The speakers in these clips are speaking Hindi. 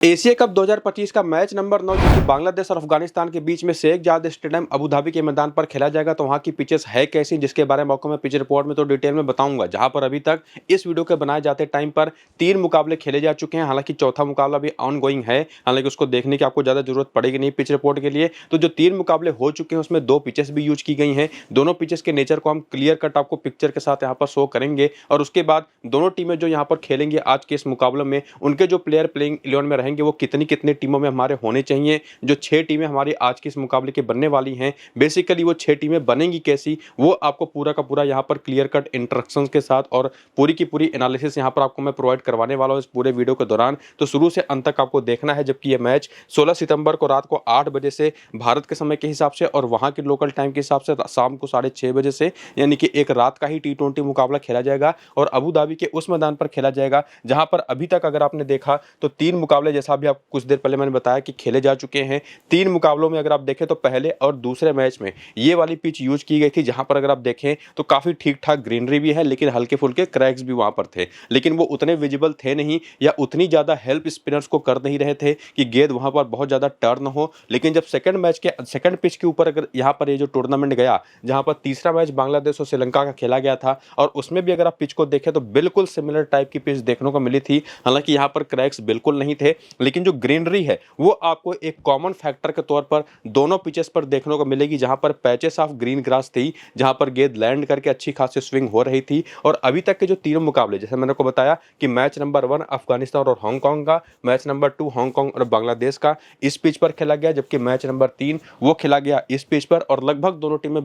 एशिया कप 2025 का मैच नंबर 9 जो कि बांग्लादेश और अफगानिस्तान के बीच में शेख जायद स्टेडियम अबू धाबी के मैदान पर खेला जाएगा। तो वहां की पिचेस है कैसी, जिसके बारे में आपको मैं पिच रिपोर्ट में तो डिटेल में बताऊंगा। जहां पर अभी तक इस वीडियो के बनाए जाते टाइम पर 3 मुकाबले खेले जा चुके हैं। हालांकि चौथा मुकाबला भी ऑन गोइंग है, हालांकि उसको देखने की आपको ज्यादा जरूरत पड़ेगी नहीं पिच रिपोर्ट के लिए। तो जो 3 मुकाबले हो चुके हैं उसमें 2 पिचेस भी यूज की गई हैं। दोनों पिचेस के नेचर को हम क्लियर कट आपको पिक्चर के साथ यहाँ पर शो करेंगे और उसके बाद दोनों टीमें जो यहाँ पर खेलेंगे आज के इस मुकाबले में, उनके जो प्लेयर प्लेइंग 11 में रहेंगे वो कितनी कितनी टीमों में हमारे होने चाहिए। जो 6 टीमें हमारी आज के इस मुकाबले के बनने वाली हैं, बेसिकली वो 6 टीमें बनेंगी कैसी, वो आपको पूरा का पूरा यहाँ पर क्लियर कट इंस्ट्रक्शंस के साथ और पूरी की पूरी एनालिसिस यहाँ पर आपको मैं प्रोवाइड करवाने वाला हूँ इस पूरे वीडियो के दौरान। तो शुरू से अंत तक आपको देखना है, जबकि ये मैच 16 सितंबर को रात को 8 बजे से भारत के समय के हिसाब से और वहां के लोकल टाइम के हिसाब से शाम को 6:30 बजे से, यानी कि एक रात का ही T20 मुकाबला खेला जाएगा और अबू धाबी के उस मैदान पर खेला जाएगा जहां पर अभी तक अगर आपने देखा तो 3 मुकाबले, जैसा भी आप कुछ देर पहले मैंने बताया कि खेले जा चुके हैं। 3 मुकाबलों में अगर आप देखें तो पहले और दूसरे मैच में ये वाली पिच यूज की गई थी, जहां पर अगर आप देखें तो काफी ठीक ठाक ग्रीनरी भी है, लेकिन हल्के फुल्के क्रैक्स भी वहां पर थे, लेकिन वो उतने विजिबल थे नहीं या उतनी ज्यादा हेल्प स्पिनर्स को कर नहीं रहे थे कि गेंद वहां पर बहुत ज्यादा टर्न हो। लेकिन जब सेकंड मैच के सेकंड पिच के ऊपर अगर यहाँ पर ये जो टूर्नामेंट गया, जहां पर तीसरा मैच बांग्लादेश और श्रीलंका का खेला गया था और उसमें भी अगर आप पिच को देखें तो बिल्कुल सिमिलर टाइप की पिच देखने को मिली थी। हालांकि यहाँ पर क्रैक्स बिल्कुल नहीं थे, लेकिन जो ग्रीनरी है वो आपको एक कॉमन फैक्टर के तौर पर दोनों पिचेस पर देखने को मिलेगी, जहां पर पैचेस ऑफ ग्रीन ग्रास थी, जहां पर गेंद लैंड करके अच्छी खासी स्विंग हो रही थी। और अभी तक के जो तीनों मुकाबले, जैसे मैंने को बताया कि मैच नंबर 1 अफगानिस्तान और हांगकांग का, मैच नंबर 2 हांगकांग और बांग्लादेश का इस पिच पर खेला गया, जबकि मैच नंबर 3 वो खेला गया इस पिच पर। और लगभग दोनों टीमें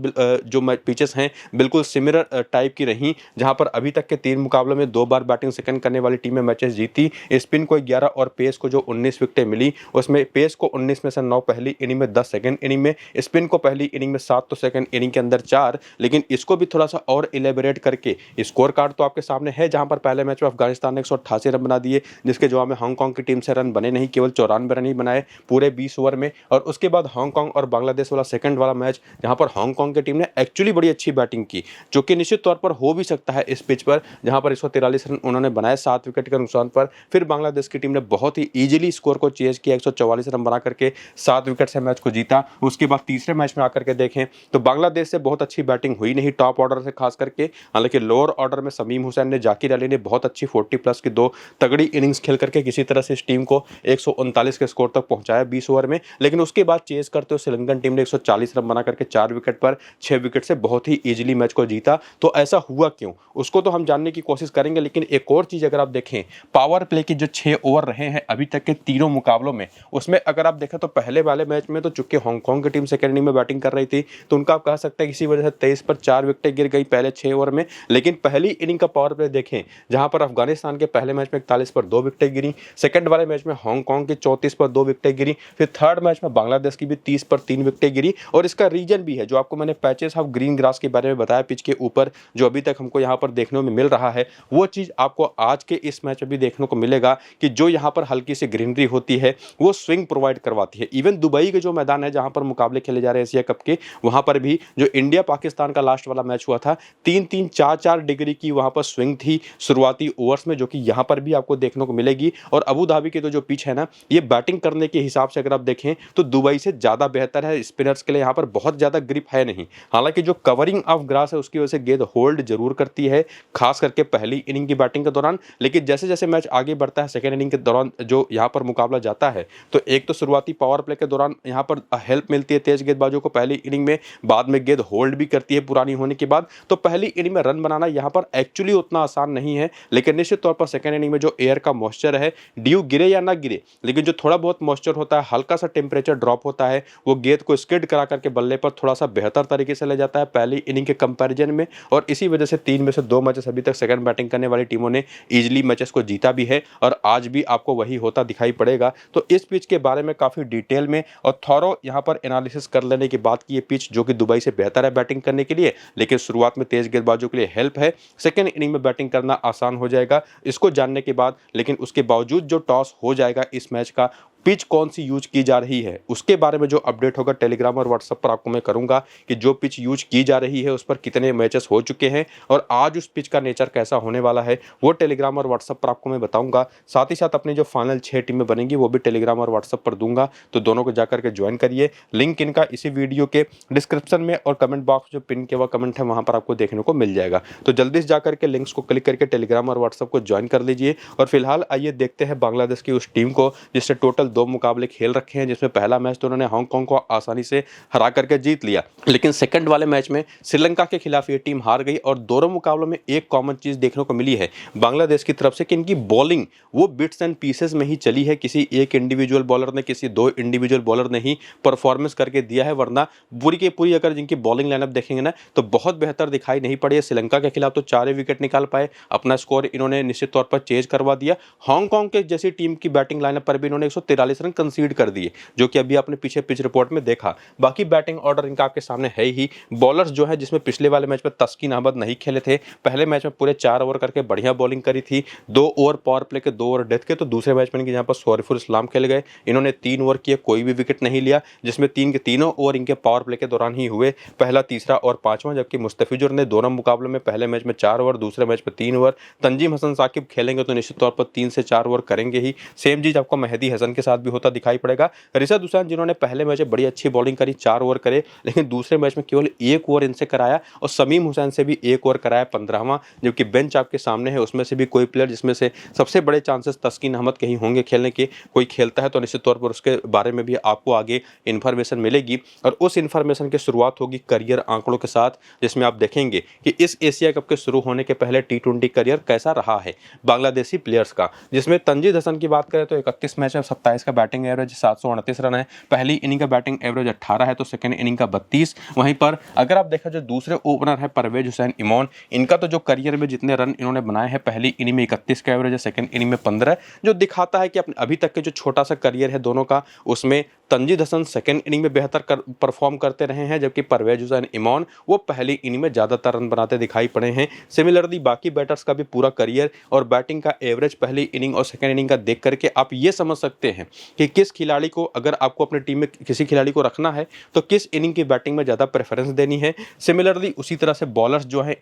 जो पिचेस हैं बिल्कुल सिमिलर टाइप की रही, जहां पर अभी तक के 3 मुकाबलों में 2 बार बैटिंग सेकंड करने वाली टीमें मैचेस जीती। स्पिन को 11 और पेस को जो 19 विकेटें मिली, उसमें पेस को 19 में से 9 पहली इनिंग में, 10 सेकंड इनिंग में, स्पिन को पहली इनिंग में 7 तो सेकंड इनिंग के अंदर 4। लेकिन इसको भी थोड़ा सा और इलेबोरेट करके स्कोर कार्ड तो आपके सामने है, जहां पर पहले मैच में अफगानिस्तान ने 188 रन बना दिए, जिसके जवाब में हांगकांग की टीम से रन बने नहीं, केवल 94 रन ही बनाए पूरे 20 ओवर में। और उसके बाद हांगकांग और बांग्लादेश वाला सेकंड वाला मैच, जहां पर हांगकांग की टीम ने एक्चुअली बड़ी अच्छी बैटिंग की, जो कि निश्चित तौर पर हो भी सकता है इस पिच पर, जहां पर 143 रन उन्होंने बनाए 7 विकेट के नुकसान पर। फिर बांग्लादेश की टीम ने बहुत ही ईजिली स्कोर को चेज किया, 144 रन बना करके 7 विकेट से मैच को जीता। उसके बाद तीसरे मैच में आकर के देखें तो बांग्लादेश से बहुत अच्छी बैटिंग हुई नहीं, टॉप ऑर्डर से खास करके। हालांकि लोअर ऑर्डर में समीम हुसैन ने, जाकिर अली ने बहुत अच्छी 40 प्लस की 2 तगड़ी इनिंग्स खेल करके किसी तरह से इस टीम को 139 के स्कोर तक पहुंचाया 20 ओवर में। लेकिन उसके बाद चेज करते हुए श्रीलंकन टीम ने 140 रन बना करके 4 विकेट पर 6 विकेट से बहुत ही ईजिली मैच को जीता। तो ऐसा हुआ क्यों, उसको तो हम जानने की कोशिश करेंगे। लेकिन एक और चीज अगर आप देखें, पावर प्ले के जो 6 ओवर रहे हैं अभी तक के तीनों मुकाबलों में, उसमें अगर आप देखें तो पहले वाले मैच में तो चूंकि हांगकांग की टीम सेकंड इनिंग में बैटिंग कर रही थी, तो उनका आप कह सकते हैं किसी वजह से 23 पर 4 विकेटें गिर गई पहले 6 ओवर में। लेकिन पहली इनिंग का पावर प्ले देखें, जहां पर अफगानिस्तान के पहले मैच में 41 पर 2 विकेटें गिरी, सेकंड वाले मैच में हांगकांग की 34 पर 2 विकेटें गिरी, फिर थर्ड मैच में बांग्लादेश की भी 30 पर 3 विकेटें गिरी। और इसका रीजन भी है, जो आपको मैंने पैचेस ऑफ ग्रीन ग्रास के बारे में बताया पिच के ऊपर, जो अभी तक हमको यहाँ पर देखने में मिल रहा है, वो चीज आपको आज के इस मैच में भी देखने को मिलेगा कि जो यहाँ पर हल्की सी ग्रीनरी होती है वो स्विंग प्रोवाइड करवाती है। इवन दुबई के जो मैदान है जहां पर मुकाबले खेले जा रहे हैं एशिया कप के, वहां पर भी जो इंडिया पाकिस्तान का लास्ट वाला मैच हुआ था, 3-3 4-4 डिग्री की वहां पर स्विंग थी शुरुआती ओवर्स में, जो कि यहां पर भी आपको देखने को मिलेगी। और अबू धाबी की तो जो पिच है ना, ये बैटिंग करने के हिसाब से अगर आप देखें तो दुबई से ज्यादा बेहतर है। स्पिनर्स के लिए यहाँ पर बहुत ज्यादा ग्रिप है नहीं, हालांकि जो कवरिंग ऑफ ग्रास है उसकी वजह से गेंद होल्ड जरूर करती है, खास करके पहली इनिंग की बैटिंग के दौरान। लेकिन जैसे जैसे मैच आगे बढ़ता है, सेकेंड इनिंग के दौरान जो यहाँ पर मुकाबला जाता है, तो एक तो शुरुआती पावर प्ले के दौरान यहाँ पर हेल्प मिलती है तेज गेंदबाजों को पहली इनिंग में, बाद में गेंद होल्ड भी करती है पुरानी होने के बाद। तो पहली इनिंग में रन बनाना यहाँ पर एक्चुअली उतना आसान नहीं है। लेकिन निश्चित तौर पर सेकेंड इनिंग में जो एयर का मॉइस्चर है, ड्यू गिरे या ना गिरे, लेकिन जो थोड़ा बहुत मॉइस्चर होता है, हल्का सा टेम्परेचर ड्रॉप होता है, वो गेंद को स्किड करा करके बल्ले पर थोड़ा सा बेहतर तरीके से ले जाता है पहली इनिंग के कंपैरिजन में। और इसी वजह से 3 में से 2 मैचेस अभी तक सेकंड बैटिंग करने वाली टीमों ने इजीली मैचेस को जीता भी है, और आज भी आपको वही होता दिखाई पड़ेगा। तो इस पिच के बारे में काफी डिटेल में और थॉरो यहाँ पर एनालिसिस कर लेने के बाद की ये पिच, जो कि दुबई से बेहतर है बैटिंग करने के लिए, लेकिन शुरुआत में तेज गेंदबाजों के लिए हेल्प है, सेकंड इनिंग में बैटिंग करना आसान हो जाएगा इसको जानने के बाद। लेकिन उसके बावजूद जो टॉस हो जाएगा इस मैच का, पिच कौन सी यूज की जा रही है उसके बारे में जो अपडेट होगा टेलीग्राम और व्हाट्सएप पर आपको मैं करूंगा कि जो पिच यूज की जा रही है उस पर कितने मैचेस हो चुके हैं और आज उस पिच का नेचर कैसा होने वाला है वो टेलीग्राम और व्हाट्सएप पर आपको मैं बताऊंगा। साथ ही साथ अपनी जो फाइनल 6 टीमें बनेंगी वो भी टेलीग्राम और व्हाट्सएप पर दूंगा, तो दोनों को जाकर के ज्वाइन करिए। लिंक इनका इसी वीडियो के डिस्क्रिप्शन में और कमेंट बॉक्स जो पिन किया हुआ कमेंट है वहां पर आपको देखने को मिल जाएगा। तो जल्दी से जाकर के लिंक्स को क्लिक करके टेलीग्राम और व्हाट्सएप को ज्वाइन कर लीजिए। और फिलहाल आइए देखते हैं बांग्लादेश की उस टीम को जिससे टोटल 2 मुकाबले खेल रखे हैं, जिसमें पहला मैच तो उन्होंने हांगकांग को आसानी से हरा करके जीत लिया, लेकिन सेकंड वाले मैच में श्रीलंका के खिलाफ ये टीम हार गई। और दोनों मुकाबलों में एक कॉमन चीज देखने को मिली है बांग्लादेश की तरफ से कि इनकी बॉलिंग वो बिट्स एंड पीसेस में ही चली है। किसी एक इंडिविजुअल बॉलर ने, किसी 2 इंडिविजुअल बॉलर ने ही परफॉर्मेंस करके दिया है, वरना पूरी की पूरी अगर जिनकी बॉलिंग लाइनअप देखेंगे ना तो बहुत बेहतर दिखाई नहीं पड़ी है। श्रीलंका के खिलाफ तो 4 विकेट निकाल पाए, अपना स्कोर इन्होंने निश्चित तौर पर चेंज करवा दिया। हांगकांग के जैसी टीम की बैटिंग लाइनअप पर भी इन्होंने 143 रन कंसीड कर दिए, जो कि अभी आपने पीछे पिच रिपोर्ट में देखा। बाकी बैटिंग ऑर्डर इनका आपके सामने है ही। बॉलर्स जो है, जिसमें पिछले वाले मैच में तस्कीन अहमद नहीं खेले थे, पहले मैच में पूरे 4 ओवर करके बढ़िया बॉलिंग करी थी, 2 ओवर पावर प्ले के, 2 ओवर डेथ के। तो दूसरे मैच में इनके यहाँ पर शरीफुल इस्लाम खेल गए, इन्होंने 3 ओवर किए, कोई भी विकेट नहीं लिया, जिसमें 3 के तीनों ओवर इनके पावर प्ले के दौरान ही हुए, पहला, तीसरा और पांचवां। जबकि मुस्तफिजुर ने दोनों मुकाबलों में पहले मैच में 4 ओवर, दूसरे मैच में 3 ओवर। तंजीम हसन साकिब खेलेंगे तो निश्चित तौर पर 3 से 4 ओवर करेंगे ही। सेम चीज आपको मेहदी हसन के साथ भी होता दिखाई पड़ेगा। रिशद हुसैन जिन्होंने पहले मैच में बड़ी अच्छी बॉलिंग करी, 4 ओवर करे, लेकिन दूसरे मैच में केवल 1 ओवर इनसे कराया। और समीम हुसैन से भी 1 ओवर कराया, 15वां। जबकि बेंच आपके सामने है, उसमें से भी कोई प्लेयर, जिसमें से सबसे बड़े चांसेस तस्कीन अहमद के ही होंगे खेलने के, कोई खेलता है तो निश्चित तौर पर उसके बारे में भी आपको आगे इन्फॉर्मेशन मिलेगी। और उस इन्फॉर्मेशन की शुरुआत होगी करियर आंकड़ों के साथ, जिसमें आप देखेंगे कि इस एशिया कप के शुरू होने के पहले T20 करियर कैसा रहा है बांग्लादेशी प्लेयर्स का। जिसमें तंजीद हसन की बात करें तो 31 मैच में 27 का बैटिंग एवरेज, 729 रन है। पहली इनिंग का बैटिंग एवरेज 18 है, तो सेकंड इनिंग का 32। वहीं पर अगर आप देखा जो दूसरे ओपनर है परवेज हुसैन इमोन, इनका तो जो करियर में जितने रन इन्होंने बनाए हैं, पहली इनिंग में 31 का एवरेज है, सेकंड इनिंग में 15, जो दिखाता है कि अभी तक के जो छोटा सा करियर है दोनों का, उसमें तंजीद हसन सेकंड इनिंग में बेहतर परफॉर्म करते रहे हैं, जबकि परवेज हुसैन इमोन वो पहली इनिंग में ज़्यादातर रन बनाते दिखाई पड़े हैं। सिमिलरली बाकी बैटर्स का भी पूरा करियर और बैटिंग का एवरेज पहली इनिंग और सेकंड इनिंग का देख करके आप ये समझ सकते हैं कि किस खिलाड़ी को, अगर आपको अपने टीम में किसी खिलाड़ी को रखना है तो किस इनिंग की बैटिंग में ज़्यादा प्रेफरेंस देनी है। सिमिलरली उसी तरह से बॉलर्स जो हैं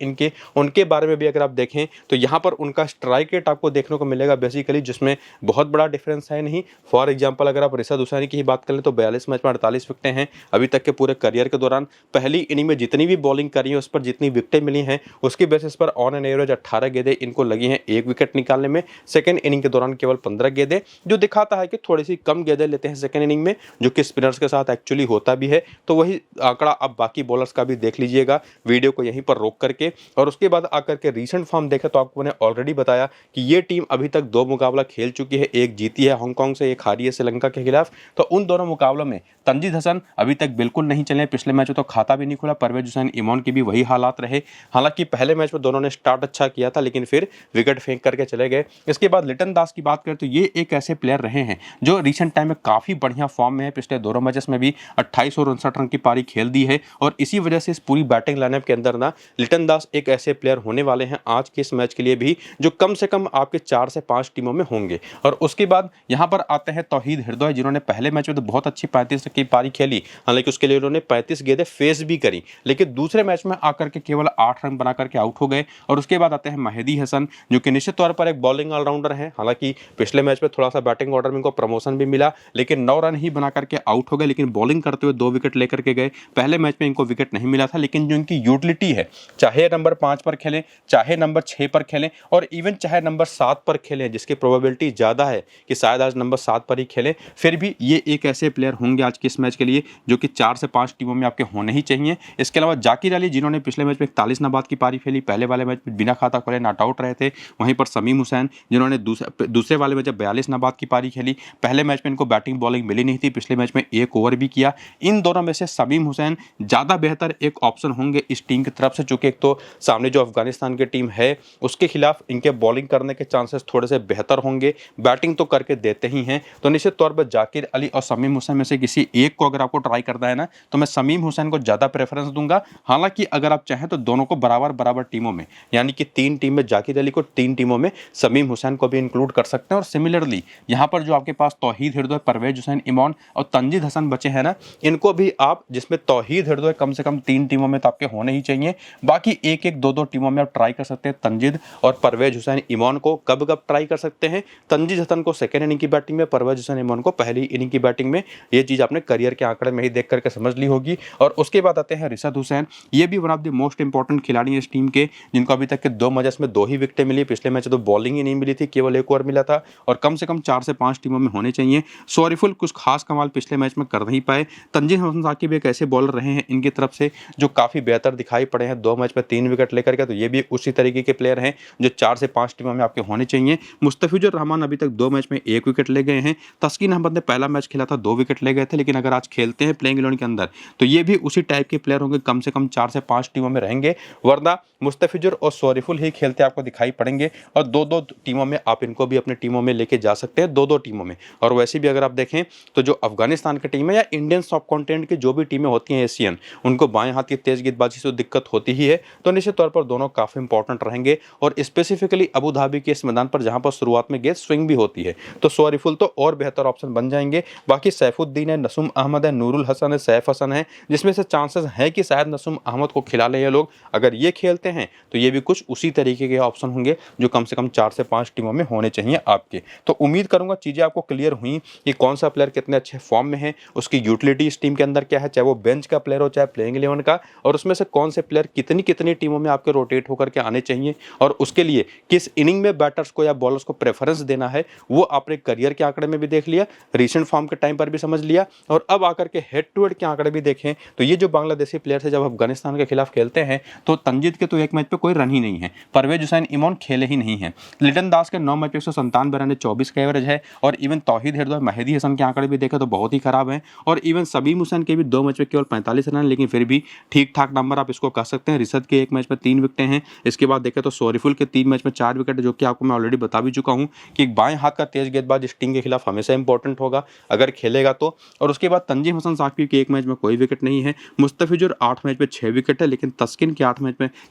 उनके बारे में भी अगर आप देखें तो यहाँ पर उनका स्ट्राइक रेट आपको देखने को मिलेगा बेसिकली, जिसमें बहुत बड़ा डिफरेंस है नहीं। फॉर एग्जाम्पल अगर आप रिशद हुसैनी की ही बात करें तो 42 मैच में 48 विकेटें हैं अभी तक के पूरे करियर के दौरान। पहली इनिंग में जितनी भी बॉलिंग करी है उस पर जितनी विकेटें मिली हैं उसकी बेसिस पर ऑन एन एवरेज 18 गेंदें इनको लगी हैं 1 विकेट निकालने में। सेकंड इनिंग के दौरान केवल 15 गेंदें, जो दिखाता है कि थोड़ी सी कम गेंदें लेते हैं सेकंड इनिंग में, जो कि स्पिनर्स के साथ एक्चुअली होता भी है। तो वही आंकड़ा आप बाकी बॉलर्स का भी देख लीजिएगा वीडियो को यहीं पर रोक करके। और उसके बाद आकर के रीसेंट फॉर्म देखें तो आपको मैंने ऑलरेडी बताया कि ये टीम अभी तक 2 मुकाबला खेल चुकी है, 1 जीती है हांगकांग से, 1 हारी है श्रीलंका के खिलाफ। तो उन दोनों मुकाबलों में तंजीद हसन अभी तक बिल्कुल नहीं चले, पिछले मैच में तो खाता भी नहीं खुला। परवेज हुसैन इमोन की भी वही हालात रहे, हालांकि पहले मैच में दोनों ने स्टार्ट अच्छा किया था लेकिन फिर विकेट फेंक करके चले गए। इसके बाद लिटन दास की बात करें तो ये एक ऐसे प्लेयर रहे हैं जो रिसेंट टाइम में काफी बढ़िया फॉर्म में है, पिछले दोनों मैचेस में भी 28 और 59 रन की पारी खेल दी है। और इसी वजह से इस पूरी बैटिंग लाइनअप के अंदर ना लिटन दास एक ऐसे प्लेयर होने वाले हैं आज के इस मैच के लिए भी, जो कम से कम आपके 4 से 5 टीमों में होंगे। और उसके बाद यहाँ पर आते हैं तौहीद हृदय, जिन्होंने पहले मैच में तो बहुत अच्छी 35 की पारी खेली, हालांकि उसके लिए उन्होंने 35 गेंदें फेस भी करी, लेकिन दूसरे मैच में आकर के केवल 8 रन बना करके आउट हो गए। और उसके बाद आते हैं मेहदी हसन, जो कि निश्चित तौर पर एक बॉलिंग ऑलराउंडर है, हालांकि पिछले मैच में थोड़ा सा बैटिंग ऑर्डर में इनको प्रमोशन भी मिला, लेकिन 9 रन ही बना करके आउट हो गए। लेकिन बॉलिंग करते हुए 2 विकेट लेकर के गए। पहले मैच में इनको विकेट नहीं मिला था, लेकिन जो इनकी यूटिलिटी है, चाहे नंबर 5 पर खेलें, चाहे नंबर 6 पर खेलें, और इवन चाहे नंबर 7 पर खेलें, जिसकी प्रोबेबिलिटी ज़्यादा है कि शायद आज नंबर 7 पर ही खेलें, फिर भी ये एक ऐसे प्लेयर होंगे आज के इस मैच के लिए जो कि 4 से 5 टीमों में आपके होने ही चाहिए। इसके अलावा जाकिर अली, जिन्होंने पिछले मैच में 41 नाबाद की पारी खेली, पहले वाले मैच में बिना खाता खोले नॉट आउट रहे थे। वहीं पर समीम हुसैन, जिन्होंने दूसरे वाले में जब 42 नाबाद की पारी खेली, पहले मैच में इनको बैटिंग बॉलिंग मिली नहीं थी, पिछले मैच में 1 ओवर भी किया। इन दोनों में से समीम हुसैन ज़्यादा बेहतर एक ऑप्शन होंगे इस टीम की तरफ से, चूंकि एक तो सामने जो अफगानिस्तान की टीम है उसके खिलाफ इनके बॉलिंग करने के चांसेस थोड़े से बेहतर होंगे, बैटिंग तो करके देते ही हैं। तो निश्चित तौर पर जाकिर अली और समीम समीम हुसैन में से किसी एक को अगर आपको ट्राई करना है ना, तो मैं समीम हुसैन को ज़्यादा प्रेफरेंस दूंगा। हालांकि अगर आप चाहें तो दोनों को बराबर बराबर टीमों में, यानी कि 3 टीम में जाकिर अली को, 3 टीमों में समीम हुसैन को भी इंक्लूड कर सकते हैं। और सिमिलरली यहाँ पर जो आपके पास तौहीद हृदय, परवेज हुसैन इमॉन और तंजीद हसन बचे हैं ना, इनको भी आप, जिसमें तौहीद हृदय कम से कम 3 टीमों में तो आपके होने ही चाहिए, बाकी एक एक 2-2 टीमों में आप ट्राई कर सकते हैं। तंजीद और परवेज हुसैन इमॉन को कब कब ट्राई कर सकते हैं, तंजीद हसन को सेकेंड इनिंग की बैटिंग में, परवेज हुसैन इमॉन को पहली इनिंग की बैटिंग में। ये चीज़ आपने करियर के आंकड़े में ही देख करके समझ ली होगी। और उसके बाद आते हैं रिशद हुसैन। ये भी one of the most important खिलाड़ी हैं इस टीम के, जिनको अभी तक के 2 मैचेस में 2 ही विकेटें मिली। पिछले मैच तो बॉलिंग ही नहीं मिली थी, केवल 1 ओवर मिला था। और कम से कम 4 से 5 टीमों में होने चाहिए। सॉरीफुल कुछ खास कमाल पिछले मैच में कर नहीं पाए। तंजीद हसन साकिब एक ऐसे बॉलर रहे हैं इनकी तरफ से जो काफ़ी बेहतर दिखाई पड़े हैं 2 मैच में 3 विकेट लेकर के। तो ये भी उसी तरीके के प्लेयर हैं जो 4 से 5 टीमों में आपके होने चाहिए। मुस्तफिजुर रहमान अभी तक 2 मैच में 1 विकेट ले गए हैं। तस्कीन अहमद ने पहला मैच खेला था 2 विकेट ले गए थे, लेकिन अगर आज खेलते हैं प्लेइंग 11 के अंदर तो ये भी उसी टाइप के प्लेयर होंगे, कम से कम 4 से 5 टीमों में रहेंगे। वरना मुस्तफिजुर और सॉरीफुल ही खेलते आपको दिखाई पड़ेंगे। और 2-2 टीमों में आप इनको भी अपनी टीमों में लेके जा सकते हैं, 2-2 टीमों में। और वैसे भी अगर आप देखें तो जो अफगानिस्तान की टीम है या इंडियन सब कॉन्टिनेंट की जो भी टीमें होती हैं एशियन, उनको बाएं हाथ की तेज गेंदबाजी से दिक्कत होती ही है। तो निश्चित तौर पर दोनों काफ़ी इंपॉर्टेंट रहेंगे। और स्पेसिफिकली अबू धाबी के इस मैदान पर जहां पर शुरुआत में गेंद स्विंग भी होती है, तो सॉरीफुल तो और बेहतर ऑप्शन बन जाएंगे। बाकी सैफुद्दीन है, नसूम अहमद है, नूरुल हसन है, सैफ हसन है, जिसमें से चांसेस है कि शायद नसूम अहमद को खिला ले ये लोग। अगर ये खेलते हैं तो ये भी कुछ उसी तरीके के ऑप्शन होंगे जो कम से कम 4 से 5 टीमों में होने चाहिए आपके। तो उम्मीद करूंगा चीज़ें आपको क्लियर हुई कि कौन सा प्लेयर कितने अच्छे फॉर्म में है, उसकी यूटिलिटी इस टीम के अंदर क्या है, चाहे वो बेंच का प्लेयर हो चाहे प्लेइंग 11 का, और उसमें से कौन से प्लेयर कितनी कितनी टीमों में आपके रोटेट होकर के आने चाहिए, और उसके लिए किस इनिंग में बैटर्स को या बॉलर्स को प्रेफरेंस देना है, वो आपने करियर के आंकड़े में भी देख लिया, रीसेंट फॉर्म के टाइम पर भी समझ लिया। और अब आकर के हेड टू हेड के आंकड़े भी देखें तो ये जो बांग्लादेशी प्लेयर है जब अफगानिस्तान के खिलाफ खेलते हैं तो तंजीद के तो एक मैच पे कोई रन ही नहीं है, परवेज हुसैन इमॉन खेले ही नहीं है। लिटन दास के 9 मैच पे 197 रन है, 24 का एवरेज है। और इवन तौहीद हृदय, मेहदी हसन के आंकड़े भी देखें तो बहुत ही खराब है। और इवन समीम हुसैन के भी 2 मैच में केवल 45 रन, लेकिन फिर भी ठीक ठाक नंबर आप इसको कह सकते हैं। रिशद के 1 मैच में 3 विकेटें हैं। इसके बाद देखें तो सॉरीफुल के 3 मैच में 4 विकेट, जो कि आपको मैं ऑलरेडी बता भी चुका हूं कि एक बाएं हाथ का तेज गेंदबाज इस टीम के खिलाफ हमेशा इंपॉर्टेंट होगा अगर खेलेगा तो। और उसके बाद तंजीम हसन साकिब के 1 मैच में कोई विकेट नहीं है। मुस्तफिजुर 8 मैच में 6 विकेट है, लेकिन तस्किन के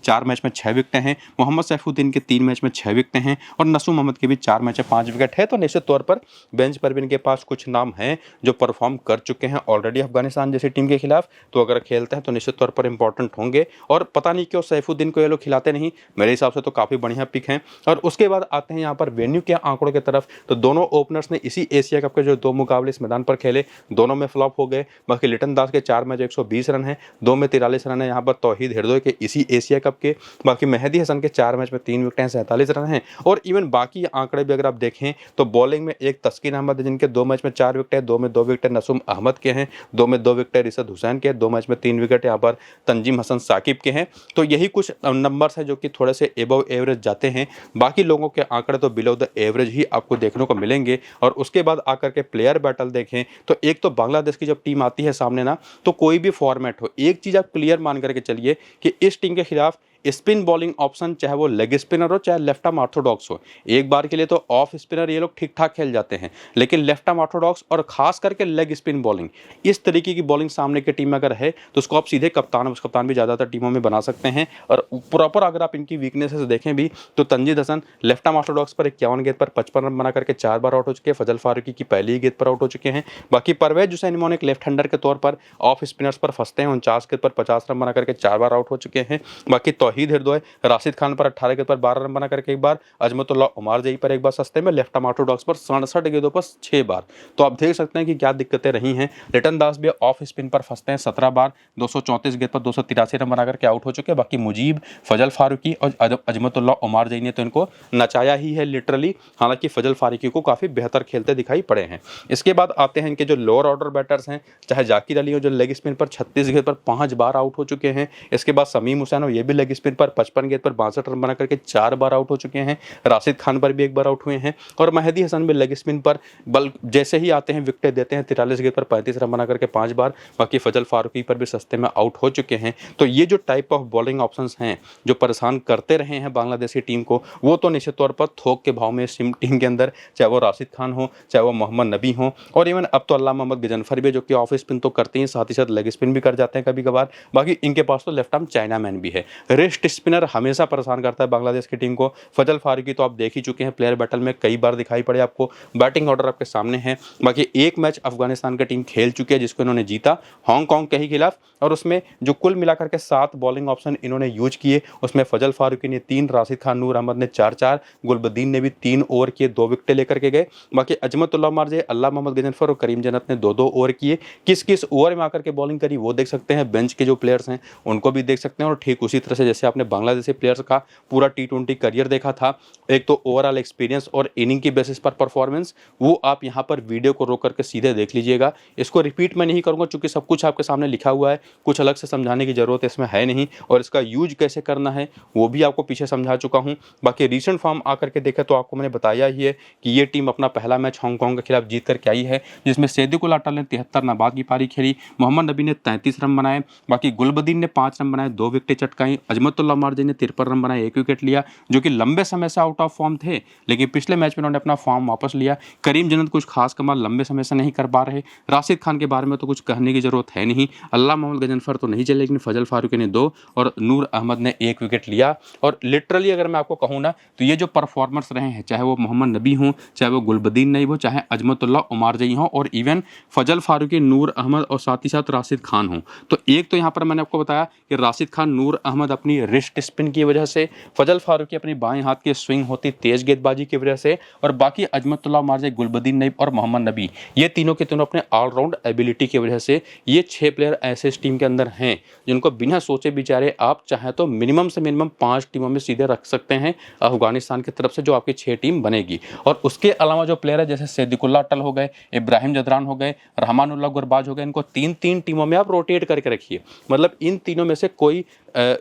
4 मैच में 6 विकेटें हैं। मोहम्मद सैफुद्दीन के 3 मैच में 6 विकेटें हैं। और नसूम अहमद के भी 4 मैच में 5 विकेट है। तो निश्चित तौर पर बेंच पर भी इनके पास कुछ नाम हैं जो परफॉर्म कर चुके हैं ऑलरेडी अफगानिस्तान जैसी टीम के खिलाफ। तो अगर खेलते हैं तो निश्चित तौर पर इंपॉर्टेंट होंगे। और पता नहीं क्यों सैफुद्दीन को ये लोग खिलाते नहीं, मेरे हिसाब से तो काफ़ी बढ़िया पिक हैं। और उसके बाद आते हैं यहाँ पर वेन्यू के आंकड़ों की तरफ। तो दोनों ओपनर्स ने इसी एशिया कप के जो 2 मुकाबले इस मैदान पर खेले, दोनों में फ्लॉप हो गए। बाकी लिटन दास के 4 मैच 120 रन है, 2 में 43 रन है। यहाँ पर तौहीद हृदय के इसी एशिया कप के, बाकी मेहदी हसन के 4 मैच में 3 विकेटें 47 रन हैं। और इवन बाकी आंकड़े भी अगर आप देखें तो बॉलिंग में एक तस्कीन अहमद है जिनके 2 मैच में 4 विकेट, 2 में 2 विकेट नसूम अहमद के हैं, 2 में 2 विकेट रिशद हुसैन के, 2 मैच में 3 विकेट यहाँ पर तंजीम हसन साकिब के हैं। तो यही कुछ नंबर्स हैं जो कि थोड़े से एबव एवरेज जाते हैं। बाकी लोगों के आंकड़े तो बिलो द एवरेज ही आपको देखने को मिलेंगे। और उसके बाद आकर के प्लेयर बैटल देखें तो एक तो बांग्लादेश की जब टीम आती है सामने ना, तो कोई भी फॉर्मेट हो, एक चीज़ आप क्लियर मान करके चलिए कि इस टीम के खिलाफ स्पिन बॉलिंग ऑप्शन, चाहे वो लेग स्पिनर हो चाहे लेफ्ट आर्म ऑर्थोडॉक्स हो, एक बार के लिए तो ऑफ स्पिनर ये लोग ठीक ठाक खेल जाते हैं, लेकिन लेफ्ट आर्म ऑर्थोडॉक्स और खास करके लेग स्पिन बॉलिंग, इस तरीके की बॉलिंग सामने की टीम में अगर है तो उसको आप सीधे कप्तान भी ज़्यादातर टीमों में बना सकते हैं। और प्रॉपर अगर आप इनकी वीकनेसेस देखें भी तो Tanzid Hasan left arm orthodox पर 51 गेंद पर 55 रन बना करके 4 बार आउट हो चुके हैं। फजल फारूकी की पहली गेंद पर आउट हो चुके हैं। बाकी परवेज हुसैन इमॉन एक लेफ्ट हैंडर के तौर पर ऑफ स्पिनर्स पर फंसते हैं, 49 गेंद पर 50 रन बना करके 4 बार आउट हो चुके हैं। बाकी तौहीद हृदय राशिद खान पर 18 गेंद पर 12 रन बना करके एक बार, अजमतुल्लाह उमर जई पर एक बार सस्ते में, लेफ्ट आर्म ऑर्थोडॉक्स पर 67 गेंदों पर 6 बार। तो आप देख सकते हैं कि क्या दिक्कतें रही हैं। लिटन दास भी ऑफ स्पिन पर फंसते हैं 17 बार, 234 गेंद पर 283 रन बना करके आउट हो चुके हैं। बाकी मुजीब, फजल फारूकी और अजमतुल्लाह उमर जई ने तो इनको नचाया ही है लिटरली। हालांकि फजल फारूकी को काफ़ी बेहतर खेलते दिखाई पड़े हैं। इसके बाद आते हैं इनके जो लोअर ऑर्डर बैटर्स हैं, चाहे जाकिर अली हो जो लेग स्पिन पर 36 गेंद पर 5 बार आउट हो चुके हैं। इसके बाद समीम हुसैन हो, ये भी लेग स्पिन पर 55 गेंद पर 62 रन बना करके 4 बार आउट हो चुके हैं। राशिद खान पर भी 1 बार आउट हुए हैं और मेहदी हसन भी लेग स्पिन पर बल जैसे ही आते हैं विकेट देते हैं। 43 गेंद पर 35 रन बना करके 5 बार। बाकी फजल फारूकी पर भी सस्ते में आउट हो चुके हैं। तो ये जो टाइप ऑफ बॉलिंग ऑप्शंस हैं जो परेशान करते रहे हैं बांग्लादेश की टीम को, वो तो निश्चित तौर पर थोक के भाव में इस टीम के अंदर, चाहे वो राशिद खान हो, चाहे वो मोहम्मद नबी हो, और इवन अब तो अल्लाह मोहम्मद गजनफर भी, जो कि ऑफ स्पिन तो करते हैं, साथ ही साथ लेग स्पिन भी कर जाते हैं कभी कभार। बाकी इनके पास तो लेफ्ट आर्म चाइना मैन भी है। रिस्ट स्पिनर हमेशा परेशान करता है बांग्लादेश की टीम को। फजल फारूकी तो आप देख ही चुके हैं, प्लेयर बैटल में कई बार दिखाई पड़े आपको। बैटिंग ऑर्डर आपके सामने है। बाकी एक मैच अफगानिस्तान की टीम खेल चुकी है जिसको इन्होंने जीता हांगकांग के ही खिलाफ, और उसमें जो कुल मिलाकर के 7 बॉलिंग ऑप्शन इन्होंने यूज किए, उसमें फजल फारूकी ने 3, राशिद खान नूर अहमद ने 4-4, गुलबदीन ने भी 3 ओवर किए, 2 विकेटें लेकर के गए। बाकी अजमतुल्लाह मार्जे, अल्लाह मोहम्मद गजनफर और करीम जन्नत ने 2-2 ओवर किए। किस किस ओवर में आकर के बॉलिंग करी वो देख सकते हैं। बेंच के जो प्लेयर्स हैं उनको भी देख सकते हैं। और ठीक उसी तरह से जैसे आपने बांग्लादेशी प्लेयर्स का पूरा T20 करियर देखा था, एक तो ओवरऑल एक्सपीरियंस और इनिंग की बेसिस पर परफॉर्मेंस, वो आप यहाँ पर वीडियो को रोक करके सीधे देख लीजिएगा। इसको रिपीट मैं नहीं करूँगा क्योंकि सब कुछ आपके सामने लिखा हुआ है, कुछ अलग से समझाने की जरूरत इसमें है नहीं, और इसका यूज कैसे करना है वो भी आपको पीछे समझा चुका हूँ। बाकी रीसेंट फॉर्म आकर के देखें तो आपको मैंने बताया ही है कि ये टीम अपना पहला मैच हांगकांग के खिलाफ जीत करके आई है, जिसमें सैदिकुल अटल ने 73 नाबाद की पारी खेली, मोहम्मद नबी ने 33 रन बनाए, बाकी गुलबदीन ने 5 रन बनाए, 2 विकेटें चटकाई, अजमतुल्लाह मार्जे ने 53 रन बनाए, 1 विकेट लिया, जो कि लंबे समय से आउट ऑफ फॉर्म थे, लेकिन पिछले मैच में उन्होंने अपना फॉर्म वापस लिया। करीम जन्नत कुछ खास कमाल लंबे समय से नहीं कर पा रहे। राशिद खान के बारे में तो कुछ कहने की जरूरत है नहीं। अल्लाह मोहम्मद गजनफर तो नहीं चले, लेकिन फजल फारूकी ने 2 और नूर अहमद ने 1 विकेट लिया। और लिटरली अगर मैं आपको कहूँ ना, तो ये जो परफॉर्मर्स रहे हैं, चाहे वो मोहम्मद नबी हों, चाहे वो गुलबदीन नईब हो, चाहे अजमतुल्लाह उमारजई हों, और इवन फजल फारूकी, नूर अहमद और साथ ही साथ राशिद खान हों, तो एक तो यहाँ पर मैंने आपको बताया कि राशिद खान, नूर अहमद अपनी रिस्ट स्पिन की वजह से, फजल फारूकी अपनी बाएं हाथ की स्विंग होती तेज गेंदबाजी की वजह से, और बाकी अजमतुल्लाह उमारजई, गुलबदीन नईब और मोहम्मद नबी, ये तीनों के तीनों अपने ऑलराउंड एबिलिटी की वजह से, ये 6 प्लेयर ऐसे इस टीम के अंदर हैं जिनको बिना सोचे विचारे आप चाहे तो मिनिमम से मिनिमम 5 टीमों में सीधे रख सकते हैं अफगानिस्तान की तरफ से, जो आपकी 6 टीम बनेगी। और उसके अलावा जो प्लेयर है जैसे सैदिकुल्लाह अटल हो गए, इब्राहिम जदरान हो गए, रहमानुल्लाह गुरबाज हो गए, इनको 3-3 टीमों में आप रोटेट करके रखिए। मतलब इन तीनों में से कोई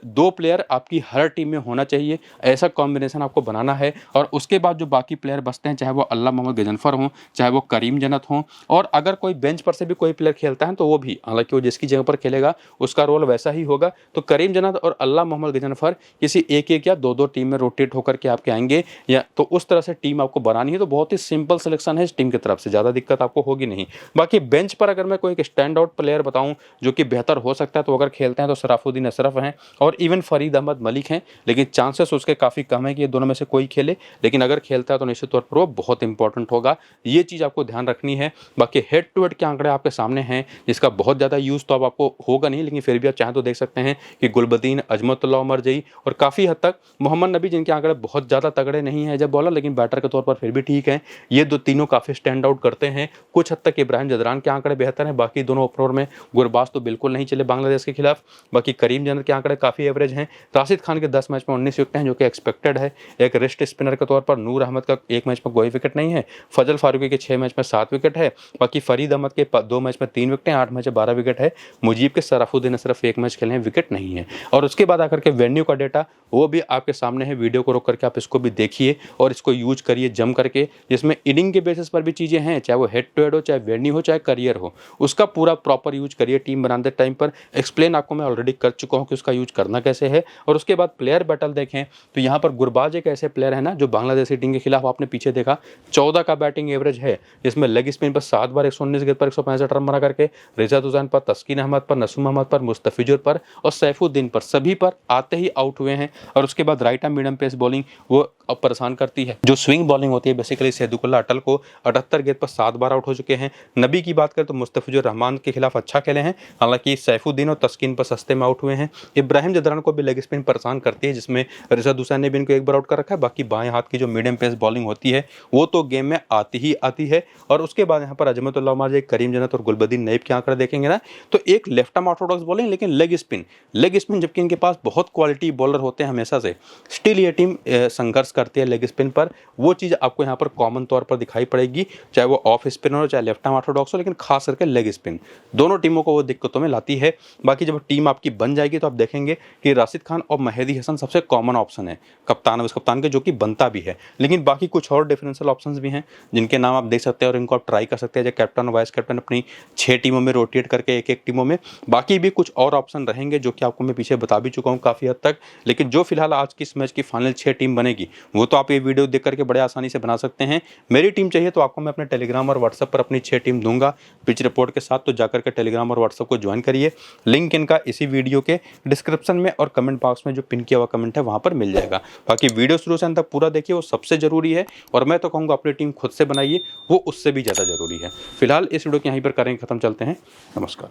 2 प्लेयर आपकी हर टीम में होना चाहिए, ऐसा कॉम्बिनेशन आपको बनाना है। और उसके बाद जो बाकी प्लेयर बचते हैं, चाहे वो अल्लाह मोहम्मद गजनफर हों, चाहे वो करीम जन्नत हों, और अगर कोई बेंच पर से भी कोई प्लेयर खेलता है तो वो भी, हालांकि वो जिसकी जगह पर खेलेगा उसका रोल वैसा ही होगा। तो करीम जन्नत और अल्लाह मोहम्मद गजनफर किसी एक या 2-2 टीम में रोटेट होकर के आपके आएंगे, या तो उस तरह से टीम आपको बनानी है। तो बहुत ही सिंपल सिलेक्शन है इस टीम की तरफ से, ज़्यादा दिक्कत आपको होगी नहीं। बाकी बेंच पर अगर मैं कोई एक स्टैंड आउट प्लेयर बताऊं जो कि बेहतर हो सकता है, तो अगर खेलते हैं तो सराफुद्दीन अशरफ हैं और इवन फरीद अहमद मलिक हैं, लेकिन चांसेस उसके काफ़ी कम है कि ये दोनों में से कोई खेले, लेकिन अगर खेलता है तो निश्चित तौर पर वो बहुत इंपॉर्टेंट होगा। ये चीज़ आपको ध्यान रखनी है। बाकी हेड टू हेड के आंकड़े आपके सामने हैं, जिसका बहुत ज़्यादा यूज़ तो अब आपको होगा नहीं, लेकिन फिर भी आप चाहें तो देख सकते हैं कि गुलबदीन, अजमतुल्लाह उमरजई और काफ़ी हद तक मोहम्मद नबी, जिनके आंकड़े बहुत ज़्यादा तगड़े नहीं है जब बॉलर, लेकिन बैटर के तौर पर फिर भी ठीक है, ये तीनों काफ़ी स्टैंड आउट करते हैं। कुछ हद तक इब्राहिम जदरान के आंकड़े बेहतर हैं, बाकी दोनों ओपनर में गुरबाज तो बिल्कुल नहीं चले बांग्लादेश के खिलाफ। बाकी करीम जन्नत के आंकड़े काफ़ी एवरेज हैं। राशिद खान के 10 मैच में 19 विकेट हैं, जो कि एक्सपेक्टेड है एक रिस्ट स्पिनर के तौर पर। नूर अहमद का 1 मैच में कोई विकेट नहीं है। फजल फारूकी के 6 मैच में 7 विकेट है। बाकी फरीद अहमद के 2 मैच में 3 विकेट हैं, 8 मैच में 12 विकेट है। मुजीब के सराफुद्दीन सिर्फ 1 मैच खेले हैं, विकेट नहीं है। और उसके बाद आकर के वेन्यू का डेटा वो भी आपके सामने है, वीडियो को रोक करके आप इसको भी देखिए और इसको यूज करिए जम करके, जिसमें इनिंग के बेसिस पर भी चीज़ें हैं, चाहे वो हेड टू हेड हो, चाहे वेन्यू हो, चाहे करियर हो, उसका पूरा प्रॉपर यूज करिए। टीम बनाते टाइम पर एक्सप्लेन आपको मैं ऑलरेडी कर चुका हूँ कि उसका यूज करना कैसे है। और उसके बाद प्लेयर बैटल देखें तो यहाँ पर गुरबाज एक ऐसे प्लेयर है ना, जो बांग्लादेशी टीम के खिलाफ आपने पीछे देखा 14 का बैटिंग एवरेज है, जिसमें लेग स्पिन पर 7 बार 119 गेंद पर 165 रन बना करके रिजात हुसैन पर, तस्कीन अहमद पर, नसूम अहमद पर, मुस्तफिजुर पर और सैफुद्दीन पर सभी पर आते ही आउट हुए हैं। और उसके बाद right arm medium pace bowling वो अब परेशान करती है। जो स्विंग बॉलिंग होती है बेसिकली सैदिकुल्लाह अटल को 78 गेंद पर 7 बार आउट हो चुके हैं। नबी की बात करें तो मुस्तफिजुर रहमान के खिलाफ अच्छा खेले हैं, हालांकि सैफुद्दीन और तस्कीन पर सस्ते में आउट हुए हैं। इब्राहिम जदरान को भी लेग स्पिन परेशान करती है, जिसमें रिजात हुसैन ने भी इनको 1 बार आउट कर रखा है। बाकी बाएं हाथ की जो मीडियम पेस बॉलिंग होती है वो तो गेम में आती ही आती है। और उसके बाद यहाँ पर अजमतुल्लाह उमरजई, करीम जन्नत और गुलबदीन नईब के आंकड़े देखेंगे ना, तो एक लेफ्ट आर्म ऑर्थोडॉक्स बॉलिंग, लेकिन लेग स्पिन जबकि इनके पास बहुत क्वालिटी बॉलर होते हैं हमेशा से, स्टिल ये टीम संघर्ष करती है लेग स्पिन पर। वो चीज़ आपको यहाँ पर कॉमन तौर पर दिखाई पड़ेगी, चाहे वो ऑफ स्पिनर हो, चाहे लेफ्ट आर्म ऑर्थोडॉक्स हो, लेकिन खास करके लेग स्पिन दोनों टीमों को वो दिक्कतों में लाती है। बाकी जब टीम आपकी बन जाएगी तो आप देखेंगे कि राशिद खान और मेहदी हसन सबसे कॉमन ऑप्शन है कप्तान, वाइस कप्तान के, जो कि बनता भी है। लेकिन बाकी कुछ और डिफरेंशियल ऑप्शंस भी हैं जिनके नाम आप देख सकते हैं और इनको आप ट्राई कर सकते हैं, जैसे कैप्टन और वाइस कैप्टन अपनी 6 टीमों में रोटेट करके एक टीमों में। बाकी भी कुछ और ऑप्शन रहेंगे जो कि आपको मैं पीछे बता भी चुका हूँ काफ़ी हद तक। लेकिन जो फिलहाल आज की इस मैच की फाइनल 6 टीम बनेगी वो तो आप ये वीडियो देख करके बड़े आसानी से बना सकते हैं। मेरी टीम चाहिए तो आपको मैं अपने टेलीग्राम और व्हाट्सएप पर अपनी 6 टीम दूंगा पिच रिपोर्ट के साथ, तो जाकर के टेलीग्राम और व्हाट्सएप को ज्वाइन करिए। लिंक इनका इसी वीडियो के डिस्क्रिप्शन में और कमेंट बॉक्स में जो पिन किया हुआ कमेंट है वहाँ पर मिल जाएगा। बाकी वीडियो शुरू से अंत तक पूरा देखिए, वो सबसे ज़रूरी है। और मैं तो कहूँगा अपनी टीम खुद से बनाइए, वो उससे भी ज़्यादा ज़रूरी है। फिलहाल इस वीडियो को यहीं पर करेंगे ख़त्म, चलते हैं, नमस्कार।